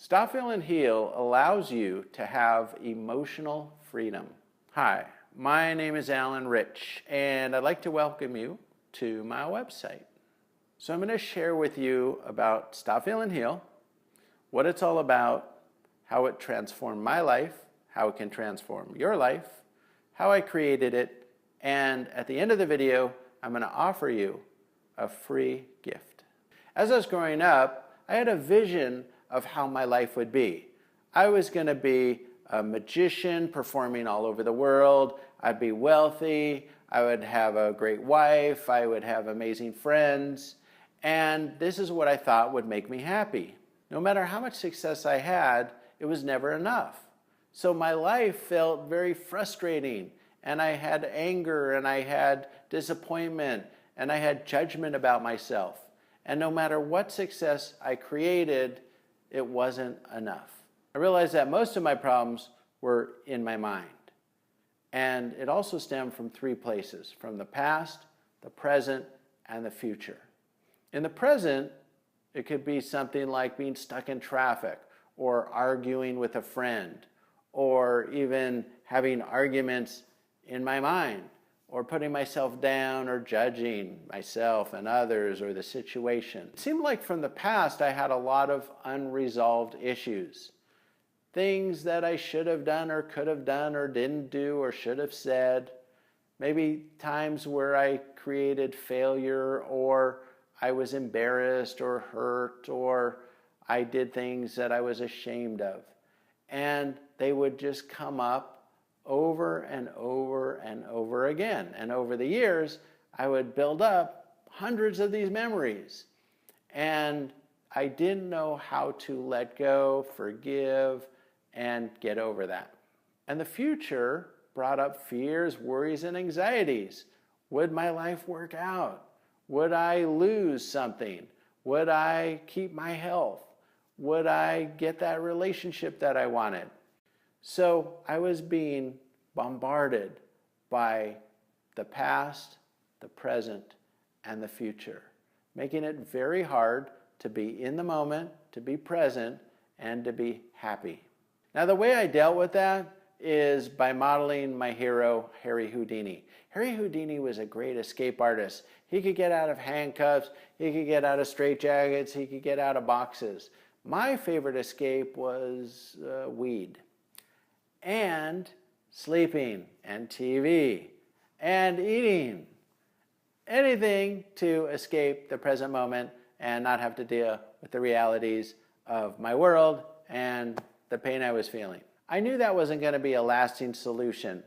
Stop, Feel, and Heal allows you to have emotional freedom. Hi, my name is Alan Rich, and I'd like to welcome you to my website. So I'm going to share with you about Stop, Feel, and Heal, what it's all about, how it transformed my life, how it can transform your life, how I created it, and at the end of the video, I'm going to offer you a free gift. As I was growing up, I had a vision of how my life would be. I was going to be a magician performing all over the world. I'd be wealthy. I would have a great wife. I would have amazing friends. And this is what I thought would make me happy. No matter how much success I had, it was never enough. So my life felt very frustrating, and I had anger, and I had disappointment, and I had judgment about myself. And no matter what success I created, it wasn't enough. I realized that most of my problems were in my mind. And it also stemmed from three places: from the past, the present, and the future. In the present, it could be something like being stuck in traffic, or arguing with a friend, or even having arguments in my mind, or putting myself down, or judging myself and others or the situation. It seemed like from the past I had a lot of unresolved issues. Things that I should have done or could have done or didn't do or should have said. Maybe times where I created failure, or I was embarrassed or hurt, or I did things that I was ashamed of. And they would just come up over and over and over again. And over the years, I would build up hundreds of these memories. And I didn't know how to let go, forgive, and get over that. And the future brought up fears, worries, and anxieties. Would my life work out? Would I lose something? Would I keep my health? Would I get that relationship that I wanted? So I was being bombarded by the past, the present, and the future, making it very hard to be in the moment, to be present, and to be happy. Now, the way I dealt with that is by modeling my hero, Harry Houdini. Harry Houdini was a great escape artist. He could get out of handcuffs, he could get out of straitjackets, he could get out of boxes. My favorite escape was weed, and sleeping, and TV, and eating. Anything to escape the present moment and not have to deal with the realities of my world and the pain I was feeling. I knew that wasn't going to be a lasting solution,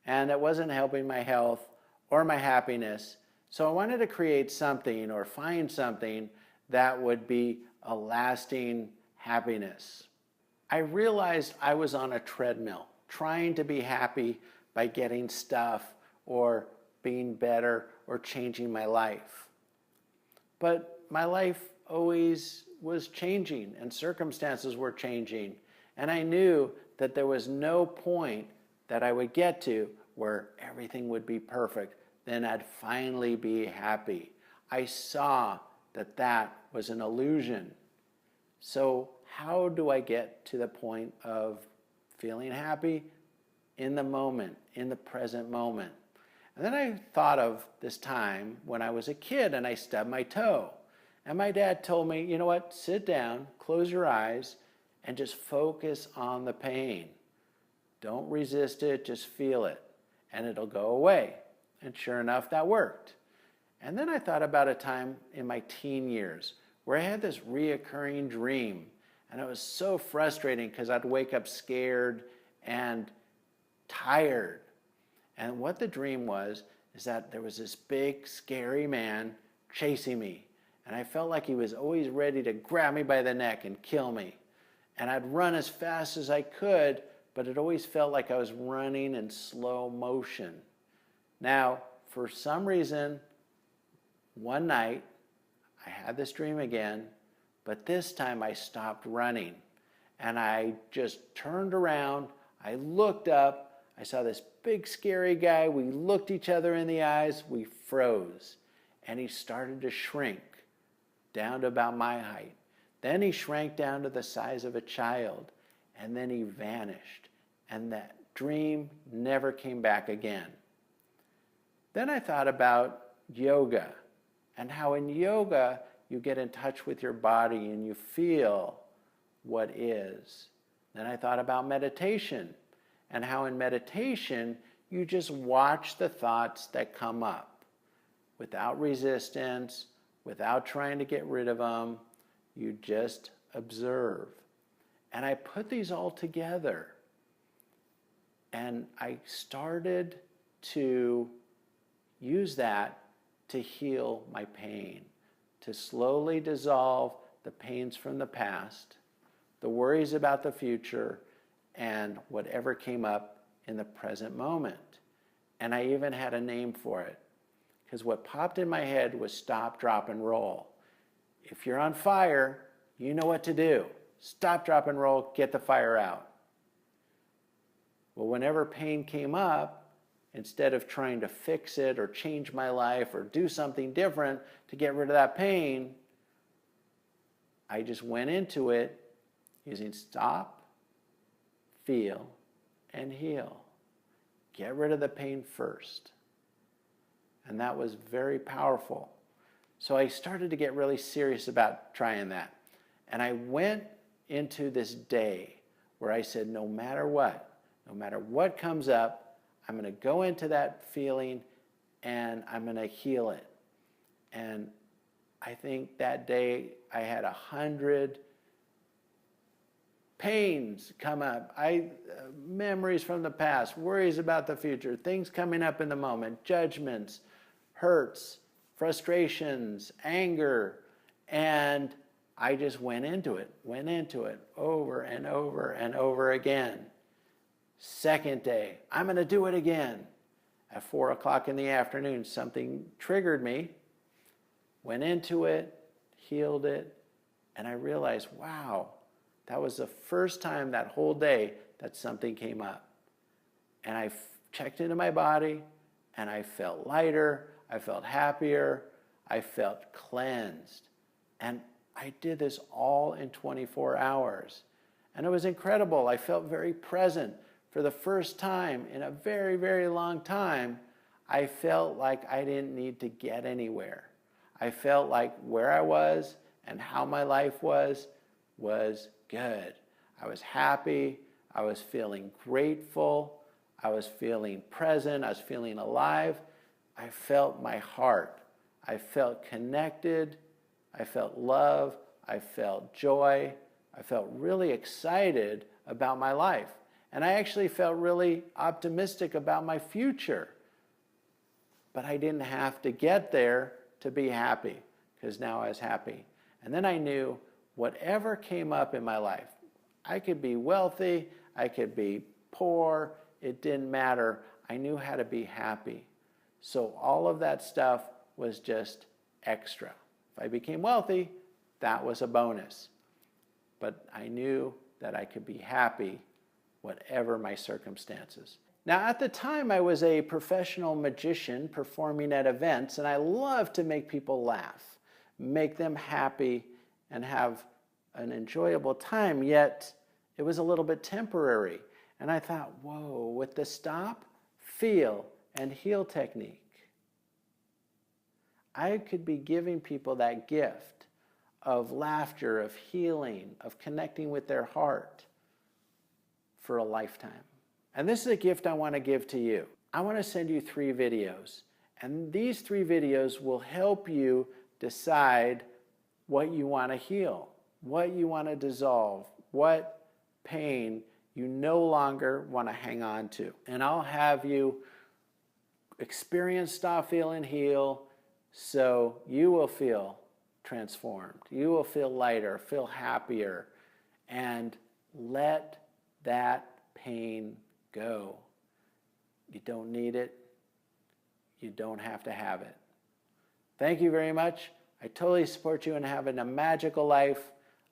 and it wasn't helping my health or my happiness. So I wanted to create something or find something that would be a lasting happiness. I realized I was on a treadmill, trying to be happy by getting stuff or being better or changing my life. But my life always was changing, and circumstances were changing. And I knew that there was no point that I would get to where everything would be perfect. Then I'd finally be happy. I saw that that was an illusion. So how do I get to the point of feeling happy in the moment, in the present moment? And then I thought of this time when I was a kid and I stubbed my toe. And my dad told me, you know what, sit down, close your eyes, and just focus on the pain. Don't resist it, just feel it, and it'll go away. And sure enough, that worked. And then I thought about a time in my teen years where I had this reoccurring dream. And it was so frustrating because I'd wake up scared and tired. And what the dream was is that there was this big, scary man chasing me. And I felt like he was always ready to grab me by the neck and kill me. And I'd run as fast as I could, but it always felt like I was running in slow motion. Now, for some reason, one night, I had this dream again, but this time I stopped running. And I just turned around, I looked up, I saw this big scary guy, we looked each other in the eyes, we froze. And he started to shrink down to about my height. Then he shrank down to the size of a child, and then he vanished, and that dream never came back again. Then I thought about yoga, and how in yoga you get in touch with your body and you feel what is. Then I thought about meditation, and how in meditation you just watch the thoughts that come up without resistance, without trying to get rid of them. You just observe. And I put these all together, and I started to use that to heal my pain, to slowly dissolve the pains from the past, the worries about the future, and whatever came up in the present moment. And I even had a name for it, because what popped in my head was stop, drop, and roll. If you're on fire, you know what to do. Stop, drop, and roll, get the fire out. Well, whenever pain came up, instead of trying to fix it or change my life or do something different to get rid of that pain, I just went into it using stop, feel, and heal. Get rid of the pain first. And that was very powerful. So I started to get really serious about trying that. And I went into this day where I said, no matter what comes up, I'm going to go into that feeling and I'm going to heal it. And I think that day I had 100 pains come up, memories from the past, worries about the future, things coming up in the moment, judgments, hurts, frustrations, anger, and I just went into it over and over and over again. Second day, I'm going to do it again. At 4 o'clock in the afternoon, something triggered me, went into it, healed it, and I realized, wow, that was the first time that whole day that something came up. And I checked into my body, and I felt lighter, I felt happier, I felt cleansed. And I did this all in 24 hours. And it was incredible. I felt very present. For the first time in a very, very long time, I felt like I didn't need to get anywhere. I felt like where I was and how my life was good. I was happy. I was feeling grateful. I was feeling present. I was feeling alive. I felt my heart. I felt connected. I felt love. I felt joy. I felt really excited about my life. And I actually felt really optimistic about my future. But I didn't have to get there to be happy, because now I was happy. And then I knew whatever came up in my life, I could be wealthy, I could be poor, it didn't matter. I knew how to be happy. So all of that stuff was just extra. If I became wealthy, that was a bonus. But I knew that I could be happy whatever my circumstances. Now, at the time, I was a professional magician performing at events, and I loved to make people laugh, make them happy, and have an enjoyable time, yet it was a little bit temporary. And I thought, whoa, with the stop, feel, and heal technique, I could be giving people that gift of laughter, of healing, of connecting with their heart for a lifetime. And this is a gift I want to give to you. I want to send you 3 videos. And these 3 videos will help you decide what you want to heal, what you want to dissolve, what pain you no longer want to hang on to. And I'll have you experience Stop, Feel, and Heal so you will feel transformed. You will feel lighter, feel happier, and let that pain go. You don't need it. You don't have to have it. Thank you very much. I totally support you in having a magical life.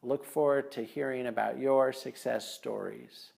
Look forward to hearing about your success stories.